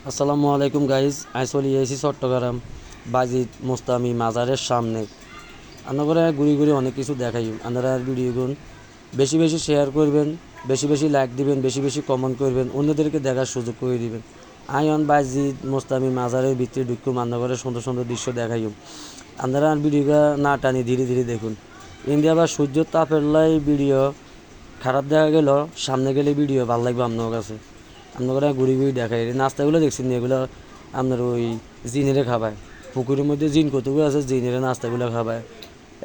আসসালামু আলাইকুম গাইজ, আমি চলে এসেছি চট্টগ্রাম বাজিত মোস্তামি মাজারের সামনে। আপনারা ঘুরি ঘুরি অনেক কিছু দেখাই। আপনারা ভিডিওগুলো বেশি বেশি শেয়ার করবেন, বেশি বেশি লাইক দিবেন, বেশি বেশি কমেন্ট করবেন, অন্যদেরকে দেখার সুযোগ করে দিবেন। আইন বাজিত মোস্তামি মাজারের ভিতরে ঢুকুম, রান্নাঘরের সুন্দর সুন্দর দৃশ্য দেখাই। আপনারা ভিডিওটা না টানি ধীরে ধীরে দেখুন। ইন্ডিয়া বা সূর্যের তাপের লাই ভিডিও খারাপ দেখা গেল, সামনে গেলে ভিডিও ভালো লাগবে আপনার কাছে। আপনারা ঘুরি ঘুরি দেখাই। নাস্তাগুলো দেখছেন না, এগুলো আপনার ওই জিনেরে খাবায়। পুকুরের মধ্যে জিন কতগুলো আছে, জিনেরে নাস্তাগুলো খাবায়।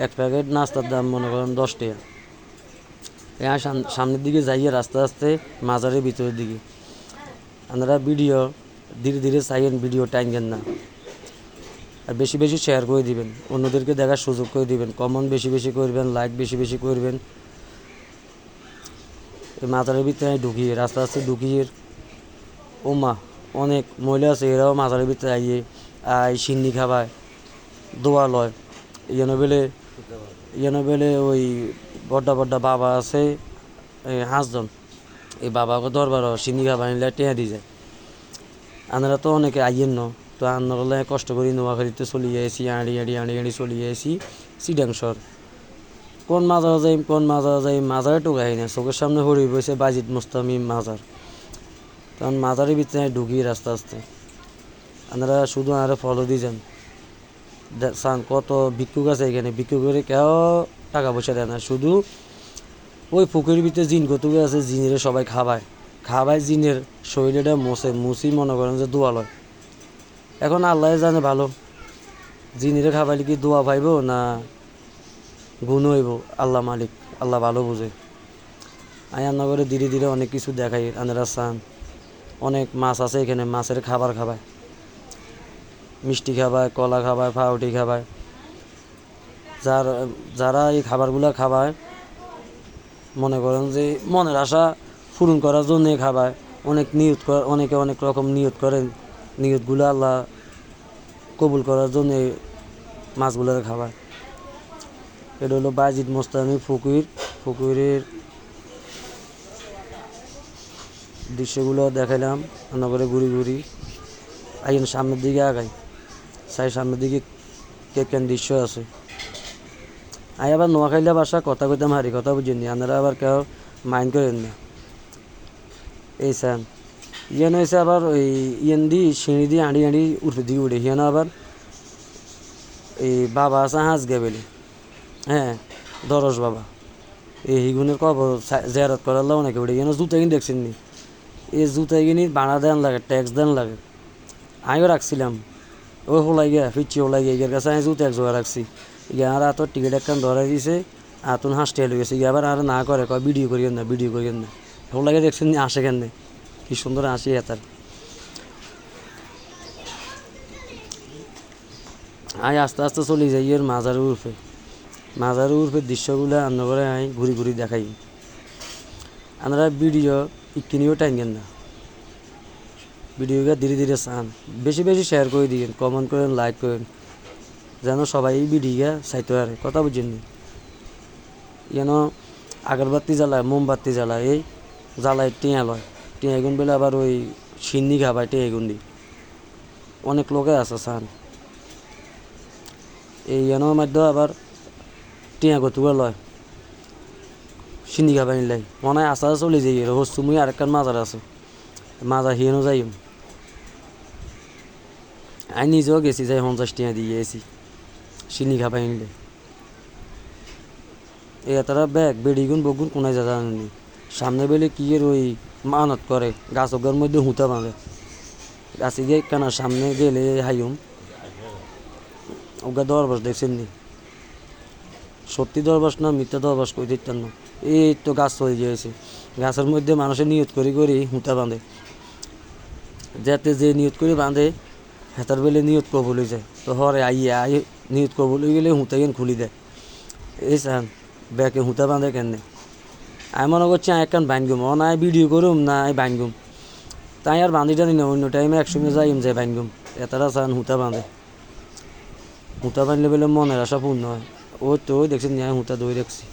এক প্যাকেট নাস্তার দাম মনে করেন 10 টাকা। হ্যাঁ, সামনের দিকে যাইয়ে রাস্তে আস্তে মাজারের ভিতরের দিকে। আপনারা ভিডিও ধীরে ধীরে চাইয়েন, ভিডিও টাইমবেন না। আর বেশি বেশি শেয়ার করে দিবেন, অন্যদেরকে দেখার সুযোগ করে দিবেন, কমেন্ট বেশি বেশি করবেন, লাইক বেশি বেশি করবেন। এই মাজারের ভিতরে ঢুকিয়ে রাস্তা আস্তে ঢুকিয়ে ওমা অনেক মহিলা আছে, এরাও মাজারের ভিতরে সিন্নি খাবায়, দোয়া লয়। ইয়েন বেলে ওই বড্ডা বড্ডা বাবা আছে 5 জন। এই বাবাকে দরবারও সিন্নি খাবার নিলে টেঁয়া দিয়ে যায়। আনারা তো অনেকে আইয়েন ন, তো আন্নারলে কষ্ট করি নোয়াখালীতে চলিয়ে আসি, আড়ি আড়ি আড়ি আড়ি চলিয়ে আসি চিডাংশর। কোন মাজার যাই মাজারে টোকাই না, চোখের সামনে হরি বসে বাজিত মোস্তামি মাজার। তখন মাজারের ভিতরে ঢুকি রাস্তা আস্তে। আপনারা শুধু আর ফলো দিয়ে যান। সান কত ভিক্ষুক আছে এখানে, ভিক্ষুক করে কেউ টাকা পয়সা দেয় না, শুধু ওই পুকুরের ভিতরে জিন কতগুলো আছে, জিনের সবাই খাবায় জিনের শরীরটা মুসি মনে করেন যে দোয়া লয়। এখন আল্লাহ জানে ভালো, জিনের খাবাইলে কি দোয়া পাইব না গুণ হইব, আল্লাহ মালিক, আল্লাহ ভালো বুঝে। আমি রান্না করে ধীরে ধীরে অনেক কিছু দেখাই। আপনারা চান অনেক মাছ আছে এখানে, মাছের খাবার খাবায়, মিষ্টি খাবায়, কলা খাবায়, পাউরুটি খাবায়। যারা এই খাবারগুলো খাবায় মনে করেন যে মনের আশা পূরণ করার জন্যে খাবায়। অনেকে অনেক রকম নিয়ত করেন, নিয়তগুলো আল্লাহ কবুল করার জন্যে মাছগুলো খাবায়। এটা হলো বাজিদ মোস্তামি পুকুরের দৃশ্যগুলো দেখাইলাম। রান্না করে ঘুরি ঘুরি আইন সামনের দিকে আগাই, সামনের দিকে কেন দৃশ্য আছে। আমি আবার নোয়াখাইলা ভাষা কথা কইতাম, হারি কথা বুঝেননি, আপনারা আবার কেউ মাইন্ড করেন না। এই স্যান ইয়ান হয়েছে আবার ওই ইয়ান দি সিঁড়ি দিয়ে আঁড়ি আঁড়ি উঠে দিকে উঠে হিয়ানো আবার এই বাবা আছে হাঁস গেবেলি। হ্যাঁ, দরস বাবা এই হিগুনের কবর জেরত করার অনেকে উঠে ইয়ানো জুতা কিনে দেখছেন নি, এই জুতা কিনি ভাড়া দেন লাগে, ট্যাক্স দেন লাগে। আমিও রাখছিলাম, ওই হোলাই গিয়া ফিরছি, হোলাই গিয়ে এর কাছে আমি জুতা এক জোড়া রাখছি। ইয়ার আর টিকিট একখান ধরাই দিছে, আতুন হাসতে হয়ে গেছে। আবার আর না করে, কয় ভিডিও করিয়েন না, ভিডিও করিয়েন না। হোলাইগে দেখছেন আসে কেন, কি সুন্দর আসি এতার। আমি আস্তে আস্তে চলে যাই এর মাজারের উর্ফে দৃশ্যগুলো আন্ন করে আমি ঘুরি ঘুরি দেখাই। আপনারা ভিডিও ইকিনিও টাইমেন না, ভিডিওকে ধীরে ধীরে চান, বেশি বেশি শেয়ার করে দিন, কমেন্ট করেন, লাইক করেন, যেন সবাই ভিডিওকে চাইতে পারে। কথা বুঝেননি, যেন আগরবাতি জ্বালায়, মোমবাতি জ্বালায়, এই জ্বালায় টিয়া লয়, টিয়া গুণ বেলে আবার ওই সিন্নি খাবায় টিয়া গুণ দি। অনেক লোকে আছে চান এই এনের মধ্যে আবার টিয়া গতুয়া লয়, সিন্নি খাবাই নিলাই মনে হয় আস্তে চলে যাই। হস্তুমুই আরেকখান মাজার আছে, মাজার হিয়েনও যাই। আমি নিজেও গেছি, যাই 50 টিয়া দিয়ে গেছি সিন্নি খাবাই নিলে। তারা ব্যাগ বেড়িগুন বগুন কোনায় যা জানি সামনে বেলে কি এর ওই মানত করে, গাছকের মধ্যে হুঁতা বাঁধে। গাছে গিয়ে কেনার সামনে গেলে হাইম ওগা দরবাস দেখছেন নি, সত্যি দরবাস না মিথ্যা দরবাস কই দিতেন না। এই তো গাছ হয়ে গিয়েছে, গাছের মধ্যে মানুষের নিয়ত করি করি হুঁতা বাঁধে, যাতে যে নিয়ত করে বাঁধে হেতার বেলে নিয়ত কবুল হয়ে যায়। তো হরে আই নিয়ত কবুল হয়ে গেলে হুঁতা কেন খুলি দেয়। এই চান ব্যাকে হুঁতা বাঁধে কেন, আমি মনে করছি একখান বানগুম, ও না ভিডিও করুম না বানগুম, তাই আর বাঁধি টানি না, অন্য টাইমে একসঙ্গে যাইম যাই বানগুম। এতারা চান হুঁতা বাঁধে, হুঁতা বাঁধলে বলে মনের আশা পূর্ণ হয়। ওই তো ওই দেখছেন আমি হুঁতা দই রাখছি,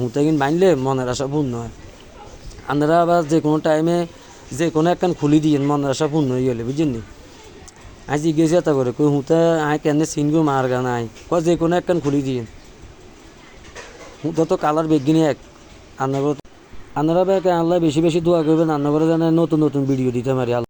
হুঁতা কিন বাঁধলে মনের আশা পূর্ণ হয়। আপনারা আবার যে কোনো টাইমে যে কোনো একখান খুলি দিয়েন মনের আশা পূর্ণ হয়ে গেলে বুঝছেন নি আজ জিজ্ঞেস এটা করে কই হুঁতে আয় কেন সিনগো মার গান আয় যে কোনো একখান খুলি দিয়েন হুঁতে তো কালার বেগিনি এক আপনারা ব্যাকে আল্লাহ বেশি বেশি দোয়া করবেন রান্নাঘরে যেন নতুন নতুন ভিডিও দিতে পারি।